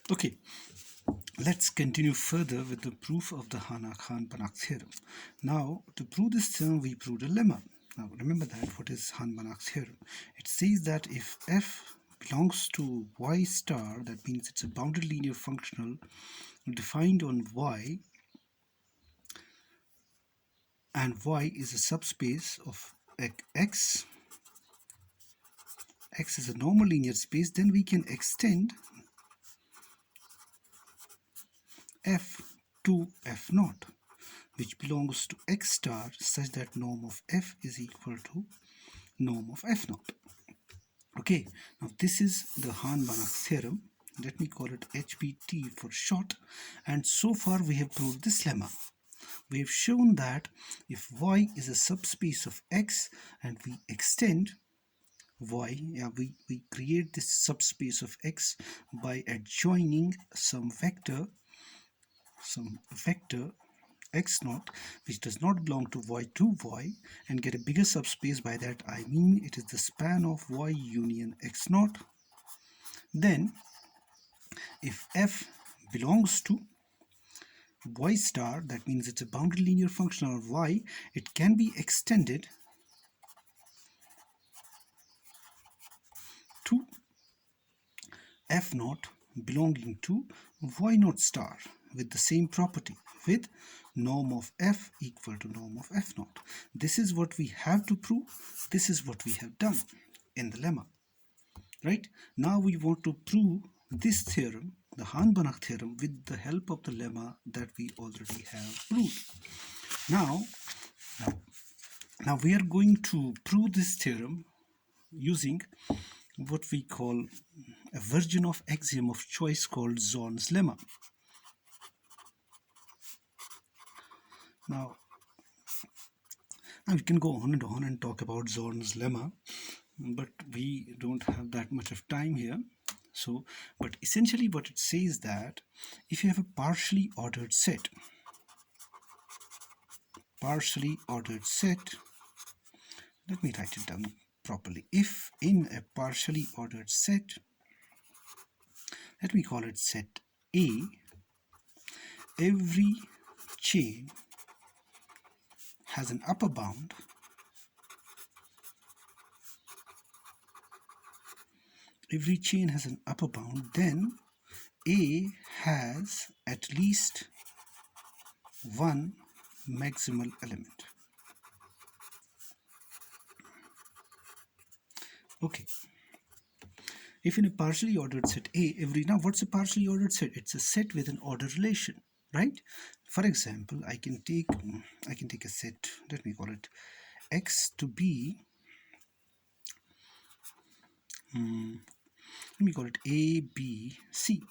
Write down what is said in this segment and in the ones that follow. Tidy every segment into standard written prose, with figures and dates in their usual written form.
Okay, let's continue further with the proof of the Hahn Banach theorem. Now, to prove this theorem, we proved a lemma. Now, remember that what is Hahn Banach theorem? It says that if f belongs to y star, that means it's a bounded linear functional defined on y, and y is a subspace of x, x is a normal linear space, then we can extend f to f naught, which belongs to x star, such that norm of f is equal to norm of f naught. Okay, now this is the Hahn Banach theorem. Let me call it HBT for short. And so far we have proved this lemma. We have shown that if y is a subspace of x and we extend y, we create this subspace of x by adjoining some vector x naught which does not belong to y to y, and get a bigger subspace. By that I mean it is the span of y union x naught. Then if f belongs to y star, that means it's a bounded linear function of y, it can be extended to f naught belonging to y naught star with the same property, with norm of f equal to norm of f naught. This is what we have to prove. This is what we have done in the lemma. Right? Now we want to prove this theorem, the Hahn Banach theorem, with the help of the lemma that we already have proved. Now we are going to prove this theorem using what we call a version of axiom of choice called Zorn's lemma. Now we can go on and talk about Zorn's lemma, but we don't have that much of time here. So, but essentially what it says that if you have a partially ordered set, let me write it down properly. If in a partially ordered set, let me call it set A, every chain has an upper bound then A has at least one maximal element. Okay. If in a partially ordered set A, now what's a partially ordered set? It's a set with an order relation, right? For example, I can take a set, let me call it x to be, let me call it A, B, C,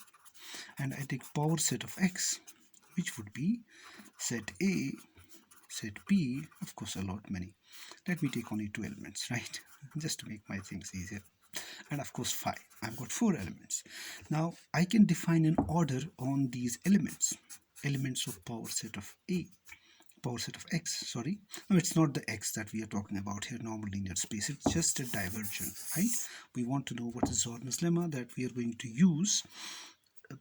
and I take power set of x, which would be set A, set B, of course a lot many. Let me take only 2 elements, right? Just to make my things easier. And of course phi. I've got 4 elements. Now I can define an order on these elements of power set of x, sorry. No, it's not the x that we are talking about here, normal linear space. It's just a divergent, right? We want to know what is Zorn's lemma that we are going to use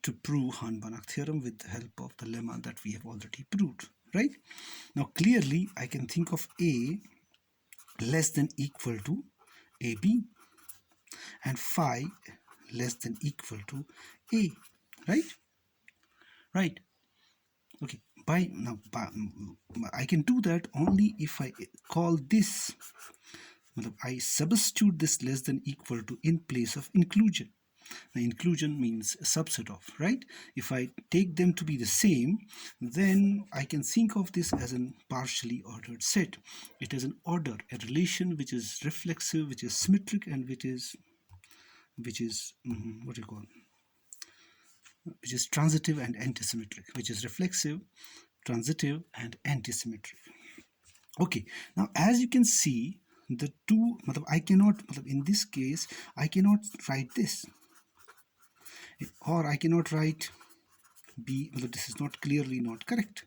to prove Hahn Banach theorem with the help of the lemma that we have already proved, right? Now clearly I can think of A less than equal to AB and phi less than equal to A, right? Okay, I can do that only if I call this, I substitute this less than equal to in place of inclusion. Now inclusion means a subset of, right? If I take them to be the same, then I can think of this as a partially ordered set. It is an order, a relation which is reflexive, which is symmetric, and which is what do you call it? Which is transitive and antisymmetric, which is reflexive, transitive, and antisymmetric. Okay, now as you can see, the two, I cannot, in this case, I cannot write this, or I cannot write B, this is not clearly not correct.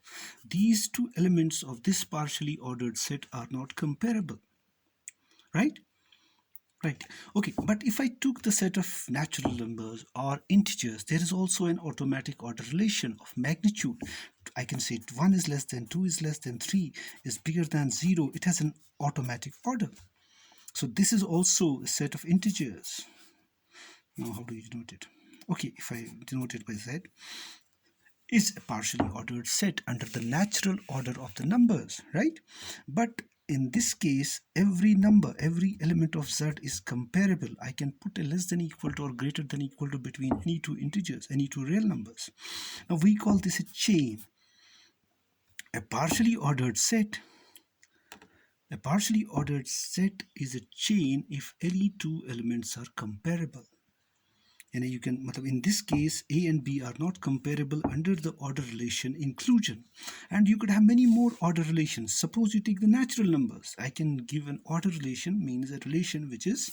These two elements of this partially ordered set are not comparable, right? Right. Okay. But if I took the set of natural numbers or integers, there is also an automatic order relation of magnitude. I can say 1 is less than 2 is less than 3 is bigger than 0. It has an automatic order. So this is also a set of integers. Now, how do you denote it? Okay, if I denote it by Z, is a partially ordered set under the natural order of the numbers, right? But in this case, every number, every element of Z is comparable. I can put a less than equal to or greater than equal to between any two integers, any two real numbers. Now we call this a chain. A partially ordered set. A partially ordered set is a chain if any two elements are comparable. And you can, in this case, A and B are not comparable under the order relation inclusion. And you could have many more order relations. Suppose you take the natural numbers. I can give an order relation, means a relation which is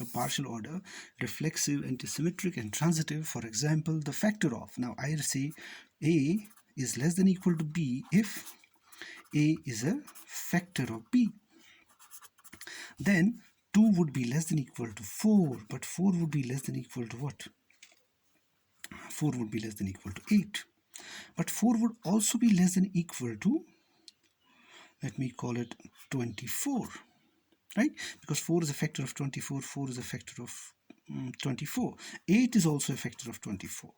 a partial order, reflexive, antisymmetric, and transitive. For example, the factor of. Now I say A is less than equal to B if A is a factor of B. Then 2 would be less than equal to 4, but 4 would be less than equal to what? 4 would be less than equal to 8. But 4 would also be less than equal to, let me call it 24, right? Because 4 is a factor of 24, 4 is a factor of 24. 8 is also a factor of 24.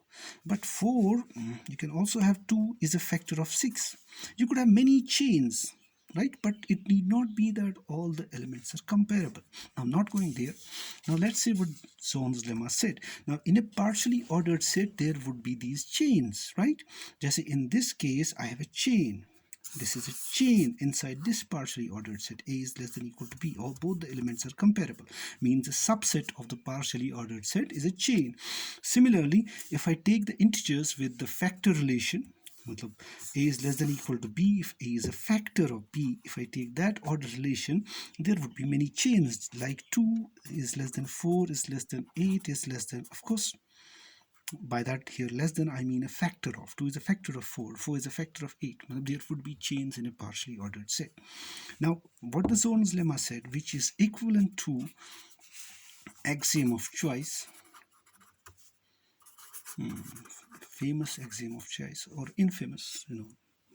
But 4, you can also have 2 is a factor of 6. You could have many chains, right? But it need not be that all the elements are comparable. I'm not going there. Now let's see what Zorn's lemma said. Now in a partially ordered set, there would be these chains, right? Just in this case, I have a chain. This is a chain inside this partially ordered set. A is less than equal to B. All both the elements are comparable. Means a subset of the partially ordered set is a chain. Similarly, if I take the integers with the factor relation, A is less than equal to B, if A is a factor of B, if I take that order relation, there would be many chains, like 2 is less than 4 is less than 8 is less than, of course, by that here less than I mean a factor of. 2 is a factor of 4, 4 is a factor of 8. There would be chains in a partially ordered set. Now what the Zorn's lemma said, which is equivalent to axiom of choice, famous axiom of choice or infamous,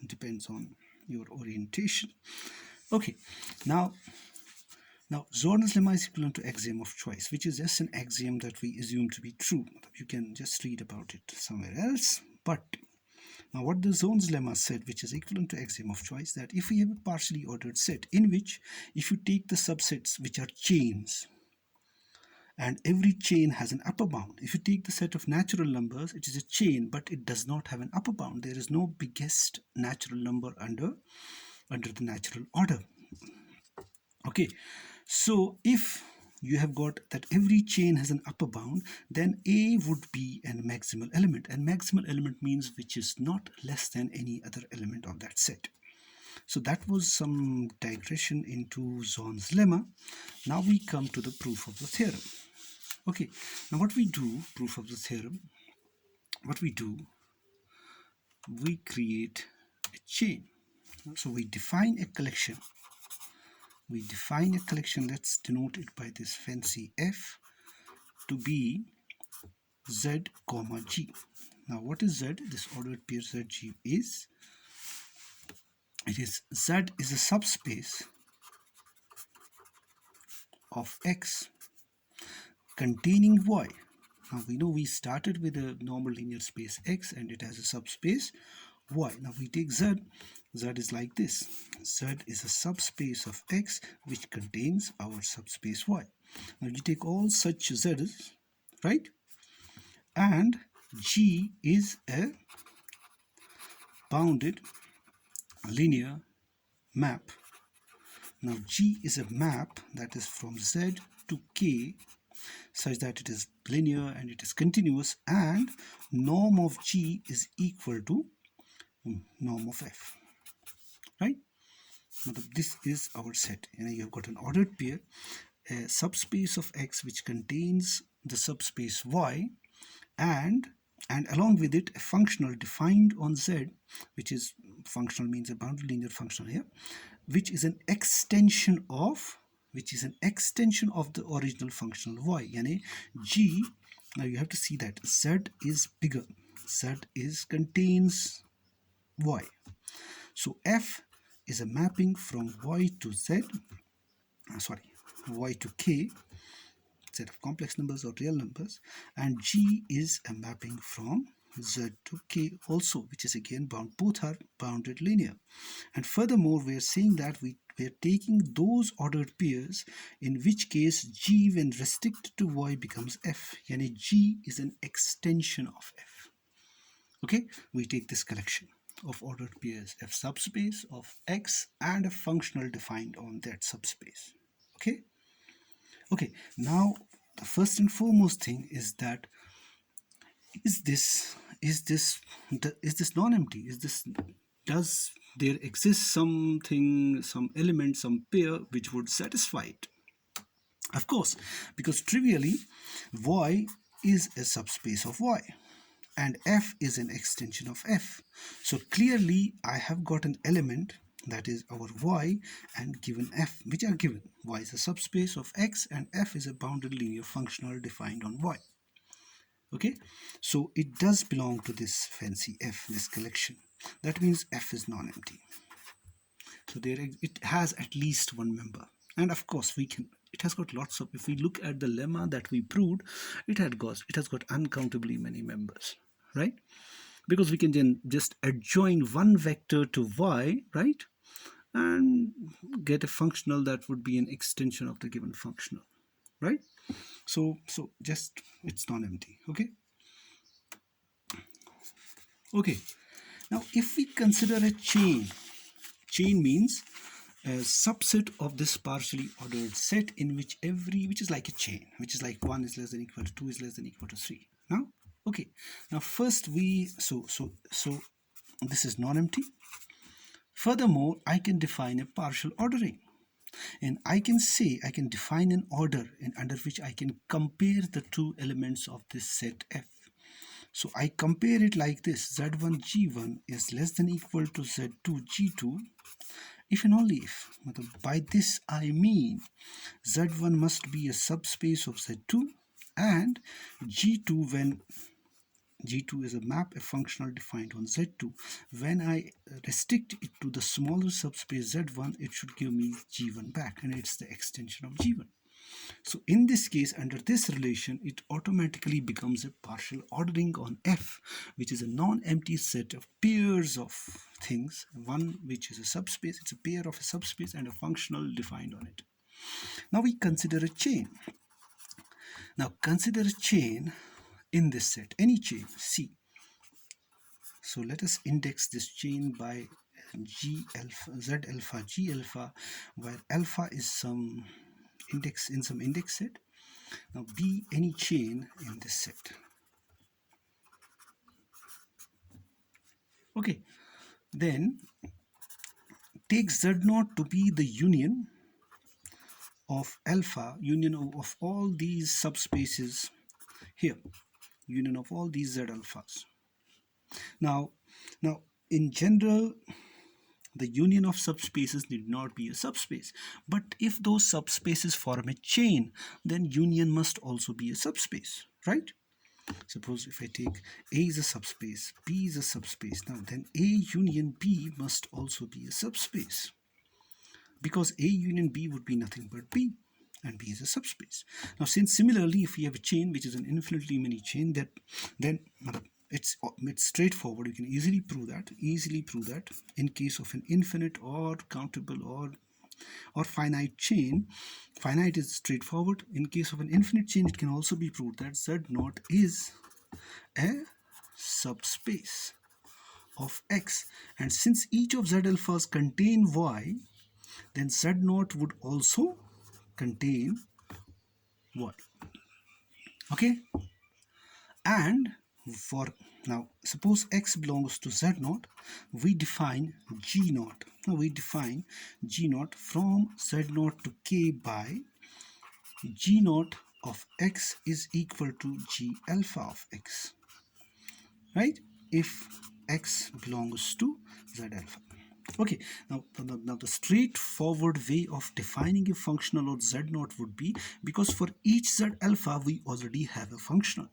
depends on your orientation. Okay, now Zorn's lemma is equivalent to axiom of choice, which is just an axiom that we assume to be true. You can just read about it somewhere else. But now what the Zorn's lemma said, which is equivalent to axiom of choice, that if we have a partially ordered set in which if you take the subsets which are chains, and every chain has an upper bound. If you take the set of natural numbers, it is a chain, but it does not have an upper bound. There is no biggest natural number under the natural order. Okay, so if you have got that every chain has an upper bound, then A would be a maximal element, and maximal element means which is not less than any other element of that set. So that was some digression into Zorn's lemma. Now we come to the proof of the theorem. Okay, now what we do, proof of the theorem, what we do, we create a chain. So we define a collection. Let's denote it by this fancy F to be Z, comma G. Now what is Z? This ordered pair ZG is, Z is a subspace of X containing Y. Now we know we started with a normal linear space X and it has a subspace Y. Now we take Z. Z is like this. Z is a subspace of X which contains our subspace Y. Now you take all such Z's, right? And G is a bounded linear map. Now G is a map that is from Z to K such that it is linear and it is continuous, and norm of G is equal to norm of F, right? Now this is our set, and you have got an ordered pair, a subspace of X which contains the subspace Y, and along with it a functional defined on Z, which is functional means a bounded linear functional here, which is an extension of which is an extension of the original functional y. Yani g, now you have to see that z is bigger. Z is contains y. So f is a mapping from y to z, y to k, set of complex numbers or real numbers, and g is a mapping from z to k also, which is again bound, both are bounded linear. And furthermore, we are saying that we're taking those ordered pairs in which case g when restricted to y becomes f. Yani g is an extension of f. Okay, we take this collection of ordered pairs, f subspace of x and a functional defined on that subspace. Okay, now the first and foremost thing is that is this non-empty? Does there exist something, some element, some pair which would satisfy it? Of course, because trivially y is a subspace of y and f is an extension of f. So clearly I have got an element, that is our y, and given f, which are given. Y is a subspace of x and f is a bounded linear functional defined on y. Okay, so it does belong to this fancy f, this collection. That means f is non-empty. So it has at least one member. And of course it has got lots of, if we look at the lemma that we proved, it has got uncountably many members, right? Because we can then just adjoin one vector to y, right, and get a functional that would be an extension of the given functional, right? So just it's non-empty. Okay, now if we consider a chain means a subset of this partially ordered set in which which is like a chain, which is like 1 is less than equal to 2 is less than equal to 3. Now okay, now first we so this is non-empty. Furthermore, I can define a partial ordering, and I can define an order under which I can compare the two elements of this set f. So I compare it like this: z1 g1 is less than equal to z2 g2 if and only if. By this I mean z1 must be a subspace of z2 and g2 when g2 is a map, a functional defined on z2. When I restrict it to the smaller subspace z1, it should give me g1 back, and it's the extension of g1. So in this case, under this relation, it automatically becomes a partial ordering on f, which is a non-empty set of pairs of things. One which is a subspace, it's a pair of a subspace and a functional defined on it. Now we consider a chain. Now consider a chain in this set, any chain C. So let us index this chain by G alpha, Z alpha, G alpha, where alpha is some index in some index set. Now be any chain in this set. Okay, then take Z0 to be the union of alpha, union of all these subspaces here, union of all these Z alphas. Now in general, the union of subspaces need not be a subspace, but if those subspaces form a chain, then union must also be a subspace, right? Suppose if I take A is a subspace, B is a subspace, now then A union B must also be a subspace, because A union B would be nothing but B, and B is a subspace. Now since similarly if we have a chain which is an infinitely many chain, then it's straightforward. You can easily prove that in case of an infinite or countable or finite chain. Finite is straightforward. In case of an infinite chain, it can also be proved that Z0 is a subspace of X, and since each of Z alphas contain Y, then Z0 would also contain Y. Okay, and for now, suppose X belongs to Z0, we define G0. Now we define G0 from Z0 to K by G0 of X is equal to G alpha of X, right? If X belongs to Z alpha. Okay, now the straightforward way of defining a functional or z naught would be, because for each z alpha we already have a functional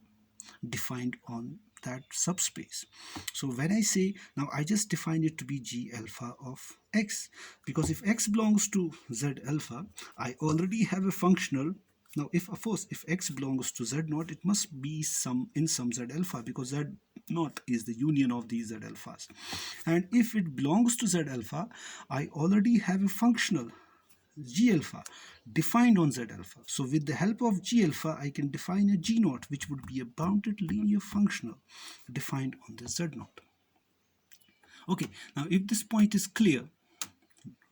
defined on that subspace. So when I say, now I just define it to be g alpha of x, because if x belongs to z alpha, I already have a functional. Now if, of course, if x belongs to z naught, it must be some in some z alpha, because z naught is the union of these z alphas. And if it belongs to z alpha, I already have a functional g alpha defined on z alpha. So with the help of g alpha, I can define a g naught, which would be a bounded linear functional defined on the z naught. Okay, now if this point is clear,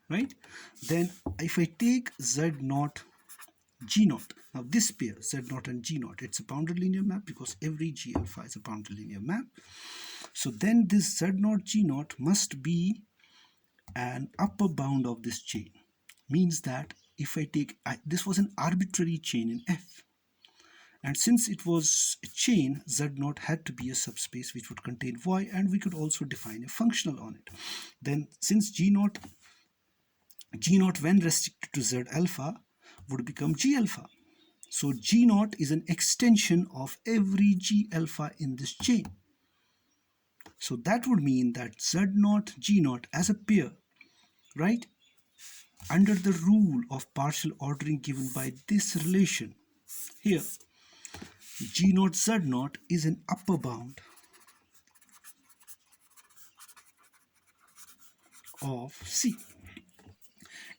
right, then if I take z naught g naught, now this pair z naught and g naught, it's a bounded linear map, because every g alpha is a bounded linear map. So then this z naught g naught must be an upper bound of this chain. Means that if I take, this was an arbitrary chain in F, and since it was a chain, z naught had to be a subspace which would contain y, and we could also define a functional on it. Then since g naught when restricted to z alpha would become g alpha. So g naught is an extension of every g alpha in this chain. So that would mean that z naught g naught as a pair, right, under the rule of partial ordering given by this relation here, g naught z naught is an upper bound of C.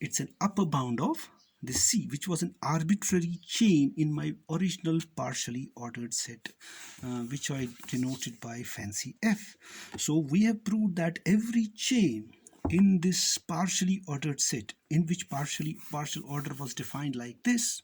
It's an upper bound of the C, which was an arbitrary chain in my original partially ordered set, which I denoted by fancy F. So we have proved that every chain in this partially ordered set, in which partial order was defined like this,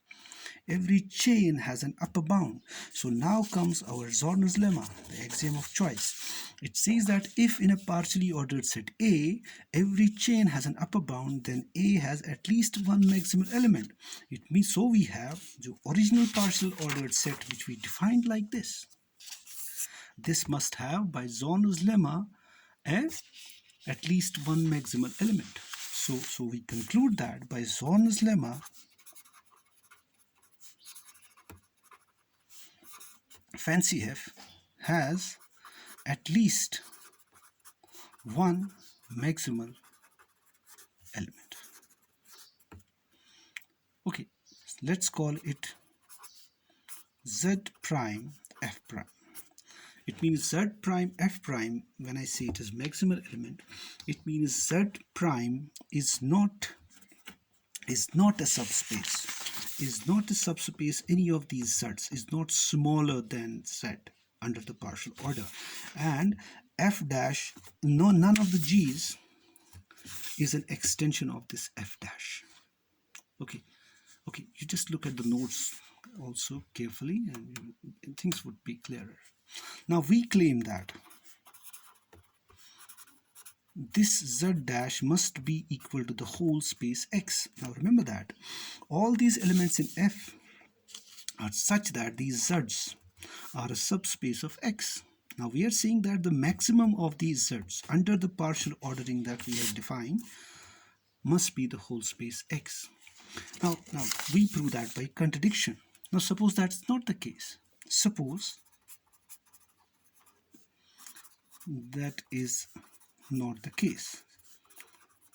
every chain has an upper bound. So now comes our Zorner's lemma, the axiom of choice. It says that if in a partially ordered set A, every chain has an upper bound, then A has at least one maximal element. It means, so we have the original partial ordered set which we defined like this. This must have, by Zorner's lemma, at least one maximal element. So we conclude that by Zorner's lemma, fancy F has at least one maximal element. Okay, let's call it Z prime F prime. It means Z prime F prime. When I say it is maximal element, it means Z prime is not a subspace. Is not a subspace. Any of these Z's is not smaller than Z under the partial order, and F dash, no, none of the G's is an extension of this F dash. Okay, you just look at the notes also carefully, and things would be clearer. Now we claim that this Z dash must be equal to the whole space X. Now remember that all these elements in F are such that these Z's are a subspace of X. Now we are saying that the maximum of these Z's under the partial ordering that we have defined must be the whole space X. Now we prove that by contradiction. Now suppose that's not the case. Suppose that is not the case.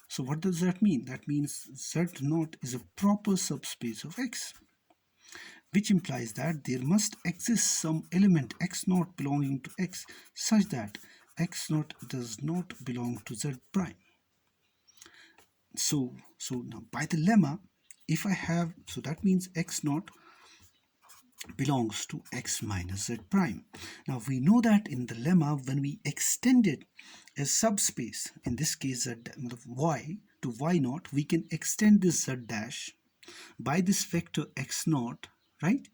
So what does that mean? That means Z naught is a proper subspace of X, which implies that there must exist some element X naught belonging to X such that X naught does not belong to Z prime. So now by the lemma, if I have, so that means X naught belongs to X minus Z prime. Now we know that in the lemma, when we extended a subspace, in this case Z Y to Y naught, we can extend this Z dash by this vector X naught, right?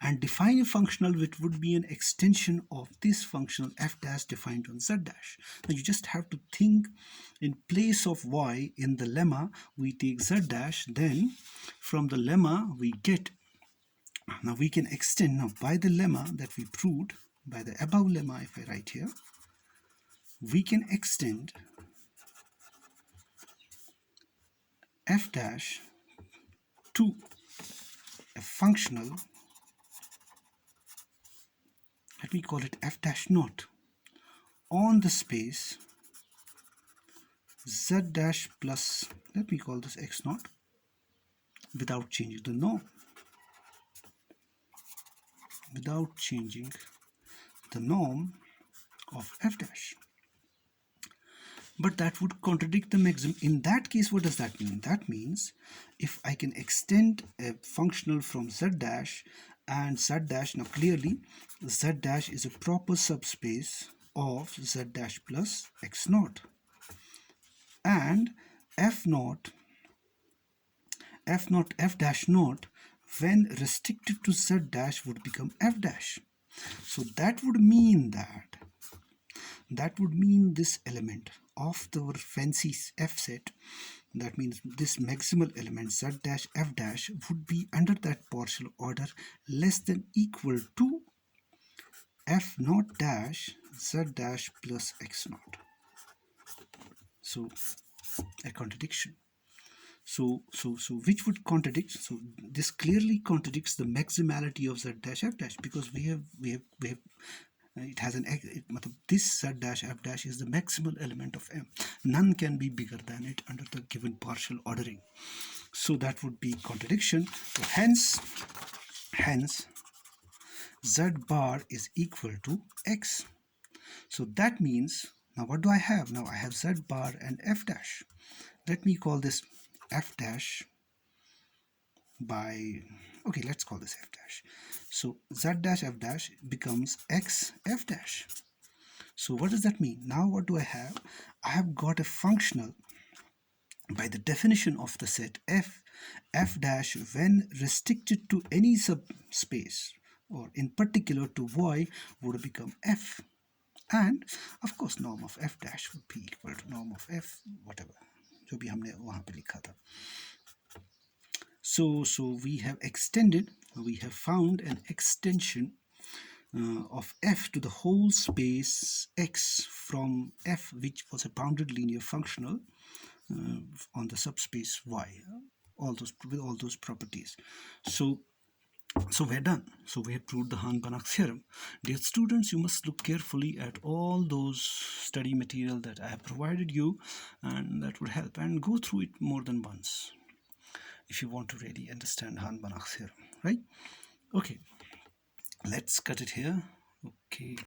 And define a functional which would be an extension of this functional F dash defined on Z dash. Now you just have to think, in place of Y in the lemma, we take Z dash, then from the lemma we get, now we can extend, now by the lemma that we proved, by the above lemma, if I write here, we can extend f dash to a functional, let me call it f dash naught, on the space z dash plus, let me call this x naught, without changing the norm, without changing the norm of f dash. But that would contradict the maximum. In that case, what does that mean? That means if I can extend a functional from z dash, and z dash, now clearly z dash is a proper subspace of z dash plus x naught, and f naught, f dash naught, when restricted to z dash, would become f dash. So that would mean this element of the fancy f set, that means this maximal element z dash f dash, would be under that partial order less than equal to f naught dash z dash plus x naught. So a contradiction. So which would contradict? So this clearly contradicts the maximality of z dash f dash, because we have it has an this z dash f dash is the maximal element of M. None can be bigger than it under the given partial ordering. So that would be contradiction. So hence z bar is equal to x. So that means, now what do I have? Now I have z bar and f dash. Let me call this f dash by, okay, let's call this f dash. So z dash f dash becomes x f dash. So what does that mean? Now what do I have? I have got a functional by the definition of the set f dash when restricted to any subspace, or in particular to y, would become f. And of course norm of f dash would be equal to norm of f whatever जो भी हमने वहाँ पे लिखा था. So we have found an extension of f to the whole space x from f, which was a bounded linear functional on the subspace y, with all those properties. So we're done. So we have proved the Hahn Banach theorem. Dear students, you must look carefully at all those study material that I have provided you, and that would help, and go through it more than once if you want to really understand Hahn Banach theorem, right? Okay, let's cut it here. Okay.